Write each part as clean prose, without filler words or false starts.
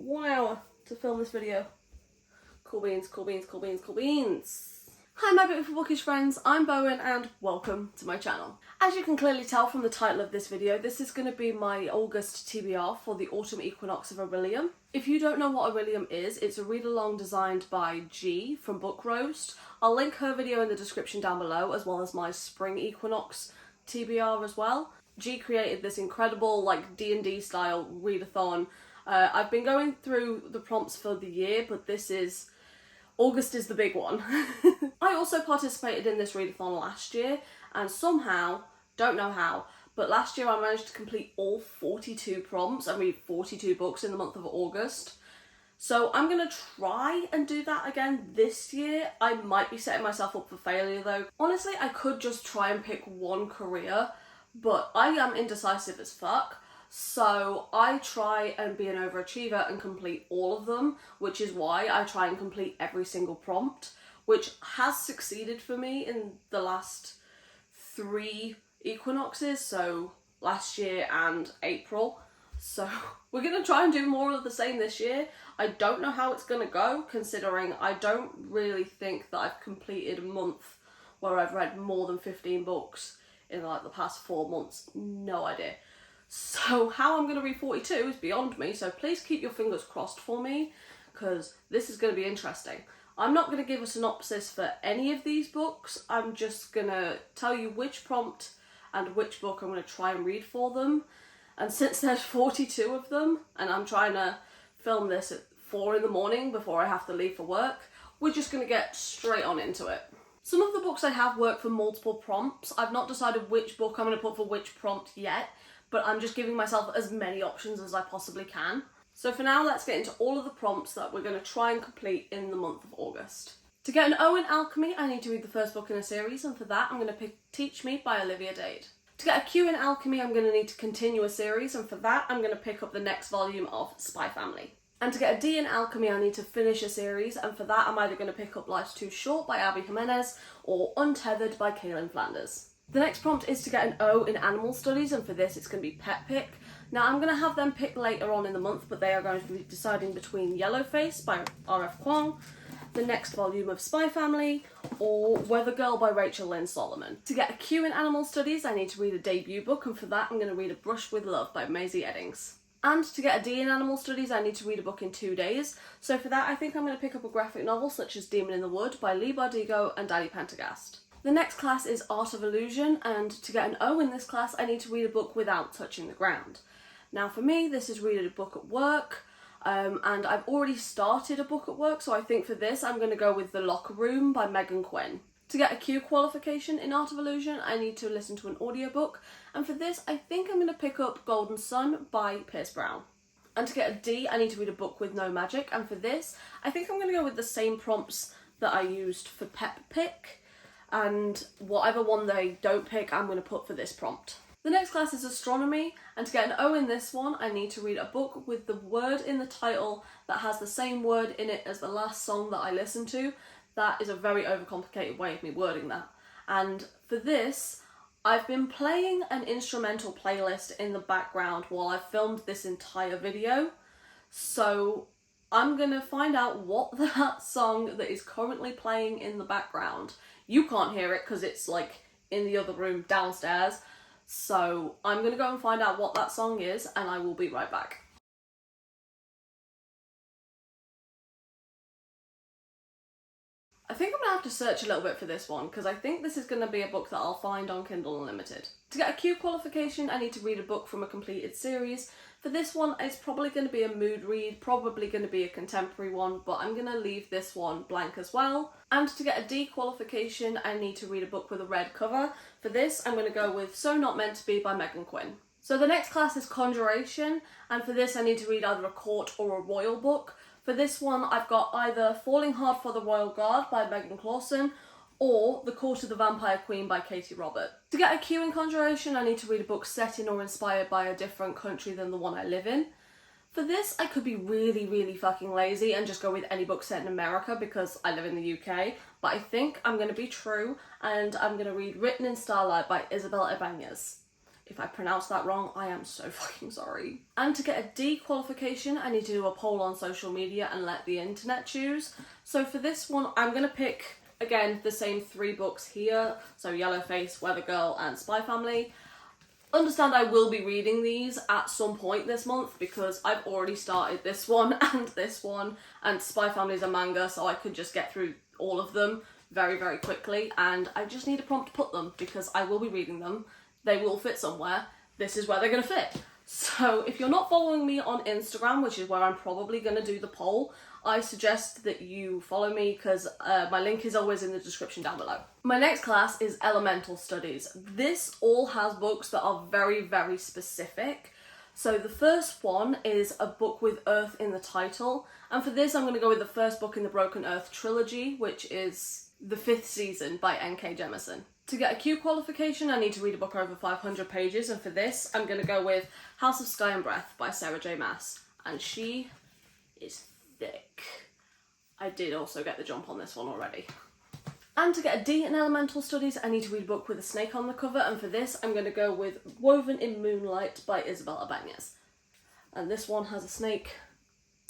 1 hour to film this video. Cool beans, cool beans, cool beans, cool beans. Hi my beautiful bookish friends, I'm Bowen and welcome to my channel. As you can clearly tell from the title of this video, this is going to be my August TBR for the Autumn Equinox of Orilium. If you don't know what Orilium is, it's a read-along designed by G from Book Roast. I'll link her video in the description down below, as well as my Spring Equinox TBR as well. G created this incredible like D&D style readathon. I've been going through the prompts for the year, but August is the big one. I also participated in this readathon last year, and somehow, don't know how, but last year I managed to complete all 42 prompts and read 42 books in the month of August. So I'm going to try and do that again this year. I might be setting myself up for failure though. Honestly, I could just try and pick one career, but I am indecisive as fuck. So I try and be an overachiever and complete all of them, which is why I try and complete every single prompt, which has succeeded for me in the last 3 equinoxes, so last year and April. So we're going to try and do more of the same this year. I don't know how it's going to go, considering I don't really think that I've completed a month where I've read more than 15 books in like the past 4 months. No idea. So how I'm going to read 42 is beyond me, so please keep your fingers crossed for me, because this is going to be interesting. I'm not going to give a synopsis for any of these books. I'm just going to tell you which prompt and which book I'm going to try and read for them. And since there's 42 of them, and I'm trying to film this at 4 in the morning before I have to leave for work, we're just going to get straight on into it. Some of the books I have work for multiple prompts. I've not decided which book I'm going to put for which prompt yet, but I'm just giving myself as many options as I possibly can. So for now, let's get into all of the prompts that we're going to try and complete in the month of August. To get an O in alchemy, I need to read the first book in a series, and for that I'm going to pick Teach Me by Olivia Dade. To get a Q in alchemy, I'm going to need to continue a series, and for that I'm going to pick up the next volume of Spy Family. And to get a D in alchemy, I need to finish a series, and for that I'm either going to pick up Life's Too Short by Abby Jimenez or Untethered by Kaylin Flanders. The next prompt is to get an O in animal studies, and for this it's going to be Pet Pick. Now I'm going to have them pick later on in the month, but they are going to be deciding between Yellowface by R.F. Kuang, the next volume of Spy Family, or Weather Girl by Rachel Lynn Solomon. To get a Q in animal studies, I need to read a debut book, and for that I'm going to read A Brush with Love by Maisie Eddings. And to get a D in animal studies, I need to read a book in 2 days. So for that, I think I'm going to pick up a graphic novel such as Demon in the Wood by Lee Bardigo and Daddy Pentagast. The next class is Art of Illusion, and to get an O in this class, I need to read a book without touching the ground. Now for me, this is reading a book at work, and I've already started a book at work, so I think for this I'm going to go with The Locker Room by Megan Quinn. To get a Q qualification in Art of Illusion, I need to listen to an audiobook, and for this I think I'm going to pick up Golden Sun by Pierce Brown. And to get a D, I need to read a book with no magic, and for this I think I'm going to go with the same prompts that I used for Pep Pick, and whatever one they don't pick, I'm going to put for this prompt. The next class is Astronomy, and to get an O in this one, I need to read a book with the word in the title that has the same word in it as the last song that I listened to. That is a very overcomplicated way of me wording that. And for this, I've been playing an instrumental playlist in the background while I filmed this entire video, so I'm going to find out what that song that is currently playing in the background. You can't hear it because it's like in the other room downstairs. So I'm going to go and find out what that song is, and I will be right back. I think I'm going to have to search a little bit for this one, because I think this is going to be a book that I'll find on Kindle Unlimited. To get a Q qualification, I need to read a book from a completed series. For this one, it's probably going to be a mood read, probably going to be a contemporary one, but I'm going to leave this one blank as well. And to get a D qualification, I need to read a book with a red cover. For this, I'm going to go with So Not Meant to Be by Megan Quinn. So the next class is Conjuration, and for this I need to read either a court or a royal book. For this one, I've got either Falling Hard for the Royal Guard by Megan Clausen or The Court of the Vampire Queen by Katie Robert. To get a Q in Conjuration, I need to read a book set in or inspired by a different country than the one I live in. For this, I could be really fucking lazy and just go with any book set in America because I live in the UK, but I think I'm going to be true and I'm going to read Written in Starlight by Isabel Ibanez. If I pronounce that wrong, I am so fucking sorry. And to get a D qualification, I need to do a poll on social media and let the internet choose. So for this one, I'm going to pick, again, the same 3 books here. So Yellowface, Weather Girl, and Spy Family. Understand I will be reading these at some point this month because I've already started this one, and Spy Family is a manga, so I could just get through all of them very, very quickly, and I just need a prompt to put them because I will be reading them. They will fit somewhere. This is where they're going to fit. So if you're not following me on Instagram, which is where I'm probably going to do the poll, I suggest that you follow me because my link is always in the description down below. My next class is Elemental Studies. This all has books that are very, very specific. So the first one is a book with Earth in the title. And for this, I'm going to go with the first book in the Broken Earth trilogy, which is The 5th Season by N.K. Jemisin. To get a Q qualification, I need to read a book over 500 pages, and for this, I'm going to go with House of Sky and Breath by Sarah J. Maas. And she is thick. I did also get the jump on this one already. And to get a D in Elemental Studies, I need to read a book with a snake on the cover, and for this, I'm going to go with Woven in Moonlight by Isabel Ibanez. And this one has a snake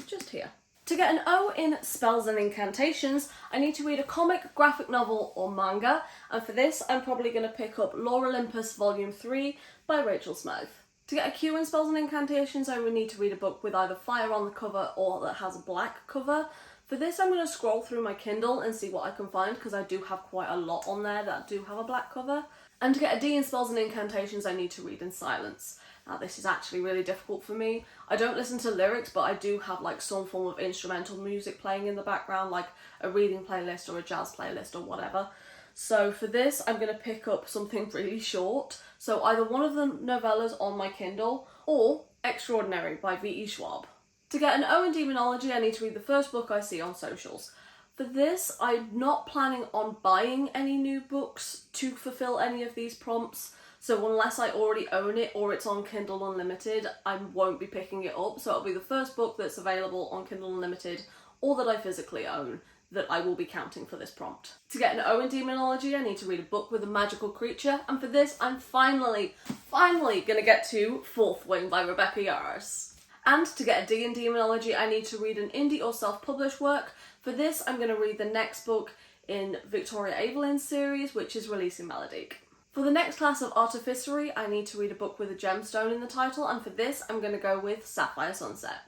just here. To get an O in Spells and Incantations, I need to read a comic, graphic novel, or manga, and for this, I'm probably going to pick up Lore Olympus Volume 3 by Rachel Smythe. To get a Q in Spells and Incantations, I would need to read a book with either fire on the cover or that has a black cover. For this, I'm going to scroll through my Kindle and see what I can find, because I do have quite a lot on there that do have a black cover. And to get a D in Spells and Incantations, I need to read In Silence. Now, this is actually really difficult for me. I don't listen to lyrics, but I do have like some form of instrumental music playing in the background, like a reading playlist or a jazz playlist or whatever. So for this, I'm going to pick up something really short. So either one of the novellas on my Kindle or Extraordinary by V.E. Schwab. To get an O in Demonology, I need to read the first book I see on socials. For this, I'm not planning on buying any new books to fulfill any of these prompts. So unless I already own it or it's on Kindle Unlimited, I won't be picking it up. So it'll be the first book that's available on Kindle Unlimited or that I physically own that I will be counting for this prompt. To get an O in Demonology, I need to read a book with a magical creature. And for this, I'm finally going to get to Fourth Wing by Rebecca Yarros. And to get a D in Demonology, I need to read an indie or self-published work. For this, I'm going to read the next book in Victoria Evelyn's series, which is Releasing Melodique. For the next class of Artificery, I need to read a book with a gemstone in the title, and for this, I'm going to go with Sapphire Sunset.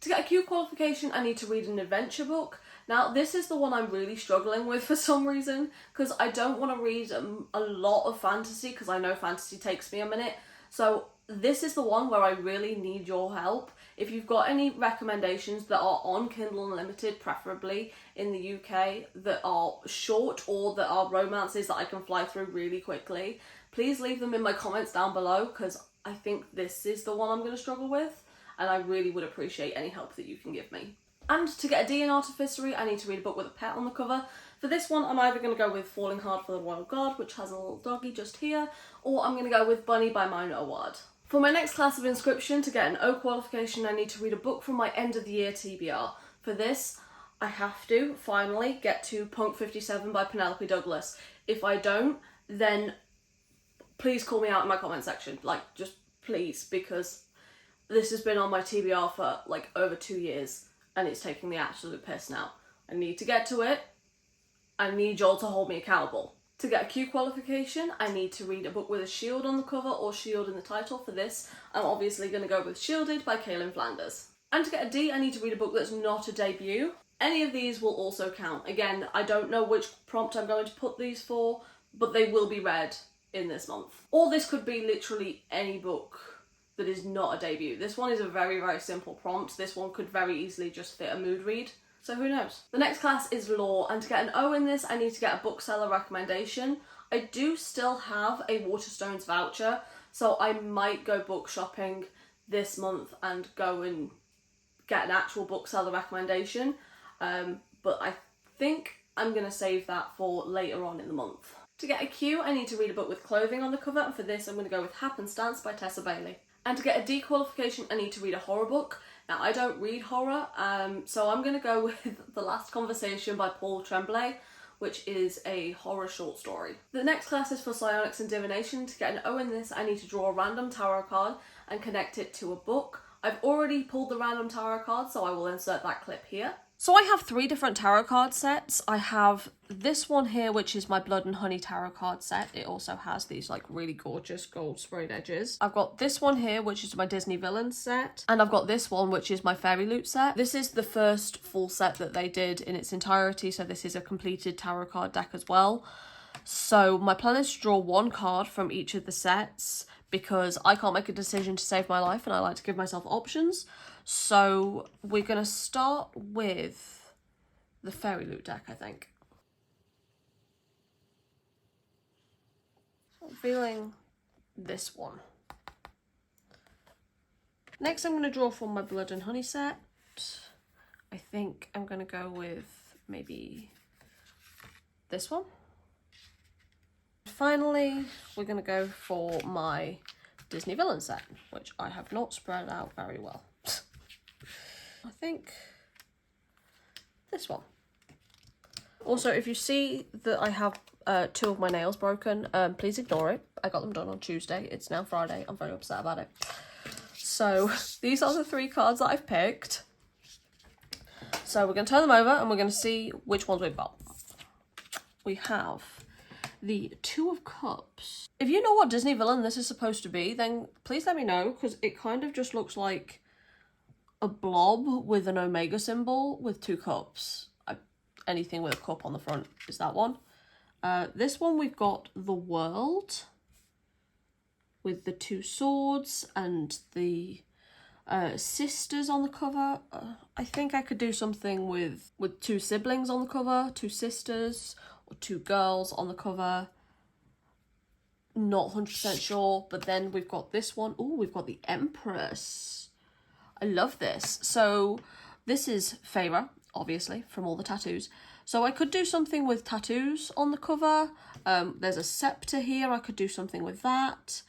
To get a Q qualification, I need to read an adventure book. Now, this is the one I'm really struggling with for some reason, because I don't want to read a lot of fantasy, because I know fantasy takes me a minute. So this is the one where I really need your help. If you've got any recommendations that are on Kindle Unlimited, preferably in the UK, that are short or that are romances that I can fly through really quickly, please leave them in my comments down below, because I think this is the one I'm going to struggle with, and I really would appreciate any help that you can give me. And to get a D in Artificery, I need to read a book with a pet on the cover. For this one, I'm either going to go with Falling Hard for the Royal Guard, which has a little doggy just here, or I'm going to go with Bunny by Mino Awad. For my next class of Inscription, to get an O qualification, I need to read a book from my end of the year TBR. For this, I have to finally get to Punk 57 by Penelope Douglas. If I don't, then please call me out in my comment section. Like, just please, because this has been on my TBR for like over 2 years and it's taking the absolute piss now. I need to get to it. I need y'all to hold me accountable. To get a Q qualification, I need to read a book with a shield on the cover or shield in the title. For this, I'm obviously going to go with Shielded by Kaylin Flanders. And to get a D, I need to read a book that's not a debut. Any of these will also count. Again, I don't know which prompt I'm going to put these for, but they will be read in this month. Or this could be literally any book that is not a debut. This one is a very, very simple prompt. This one could very easily just fit a mood read. So who knows? The next class is Law, and to get an O in this, I need to get a bookseller recommendation. I do still have a Waterstones voucher, so I might go book shopping this month and go and get an actual bookseller recommendation. But I think I'm going to save that for later on in the month. To get a Q, I need to read a book with clothing on the cover, and for this I'm going to go with Happenstance by Tessa Bailey. And to get a D qualification, I need to read a horror book. Now, I don't read horror, so I'm going to go with The Last Conversation by Paul Tremblay, which is a horror short story. The next class is for psionics and divination. To get an O in this, I need to draw a random tarot card and connect it to a book. I've already pulled the random tarot card, so I will insert that clip here. So I have 3 different tarot card sets. I have this one here, which is my Blood and Honey tarot card set. It also has these like really gorgeous gold sprayed edges. I've got this one here, which is my Disney Villains set. And I've got this one, which is my Fairy Loot set. This is the first full set that they did in its entirety, so this is a completed tarot card deck as well. So my plan is to draw 1 card from each of the sets, because I can't make a decision to save my life and I like to give myself options. So we're going to start with the Fairy Loot deck, I think. I'm feeling this one. Next I'm going to draw from my Blood and Honey set. I think I'm going to go with maybe this one. Finally, we're going to go for my Disney Villain set, which I have not spread out very well. I think this one. Also, if you see that I have 2 of my nails broken, please ignore it. I got them done on Tuesday. It's now Friday. I'm very upset about it. So these are the 3 cards that I've picked. So we're going to turn them over and we're going to see which ones we've got. We have the 2 of Cups. If you know what Disney villain this is supposed to be, then please let me know, because it kind of just looks like a blob with an omega symbol with 2 cups. Anything with a cup on the front is that one. This one we've got the World with the 2 swords and the sisters on the cover. I think I could do something with 2 siblings on the cover, 2 sisters, or 2 girls on the cover. Not 100% sure. But then we've got this one. Oh, we've got the Empress. I love this. So this is Feyre, obviously, from all the tattoos. So I could do something with tattoos on the cover. There's a scepter here. I could do something with that.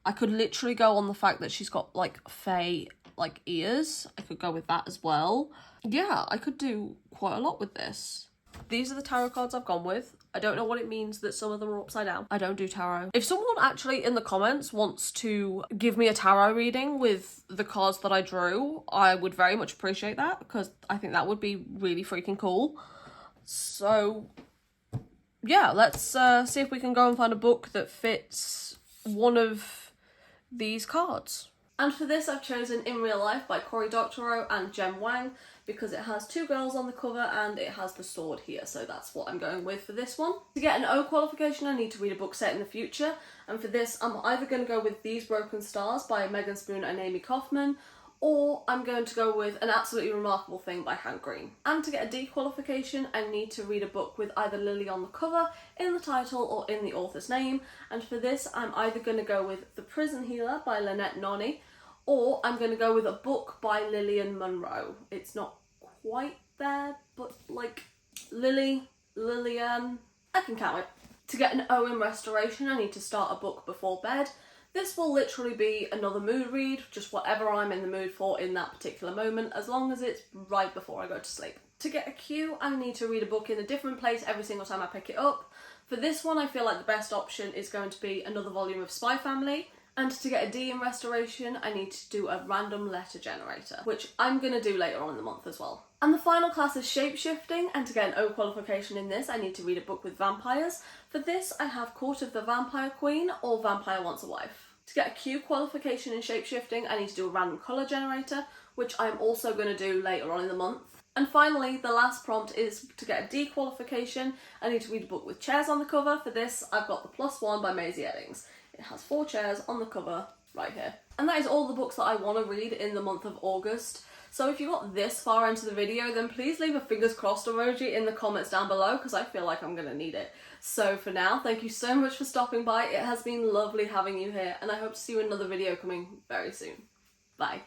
I could literally go on the fact that she's got like Fey like ears. I could go with that as well. Yeah, I could do quite a lot with this. These are the tarot cards I've gone with. I don't know what it means that some of them are upside down. I don't do tarot. If someone actually in the comments wants to give me a tarot reading with the cards that I drew, I would very much appreciate that, because I think that would be really freaking cool. So yeah, let's see if we can go and find a book that fits one of these cards. And for this I've chosen In Real Life by Cory Doctorow and Jem Wang, because it has 2 girls on the cover and it has the sword here, so that's what I'm going with for this one. To get an O qualification I need to read a book set in the future, and for this I'm either going to go with These Broken Stars by Megan Spoon and Amy Kaufman, or I'm going to go with An Absolutely Remarkable Thing by Hank Green. And to get a D qualification I need to read a book with either Lily on the cover, in the title, or in the author's name, and for this I'm either going to go with The Prison Healer by Lynette Noni, or I'm going to go with a book by Lillian Monroe. It's not quite there, but like Lillian, I can count it. To get an O in restoration I need to start a book before bed. This will literally be another mood read, just whatever I'm in the mood for in that particular moment, as long as it's right before I go to sleep. To get a Q, I need to read a book in a different place every single time I pick it up. For this one, I feel like the best option is going to be another volume of Spy Family. And to get a D in restoration, I need to do a random letter generator, which I'm going to do later on in the month as well. And the final class is shapeshifting, and to get an O qualification in this, I need to read a book with vampires. For this, I have Court of the Vampire Queen or Vampire Wants a Wife. To get a Q qualification in shapeshifting, I need to do a random colour generator, which I'm also going to do later on in the month. And finally, the last prompt is to get a D qualification. I need to read a book with chairs on the cover. For this, I've got The +1 by Maisie Eddings. It has 4 chairs on the cover right here. And that is all the books that I want to read in the month of August. So if you got this far into the video, then please leave a fingers crossed emoji in the comments down below, because I feel like I'm going to need it. So for now, thank you so much for stopping by. It has been lovely having you here, and I hope to see you in another video coming very soon. Bye.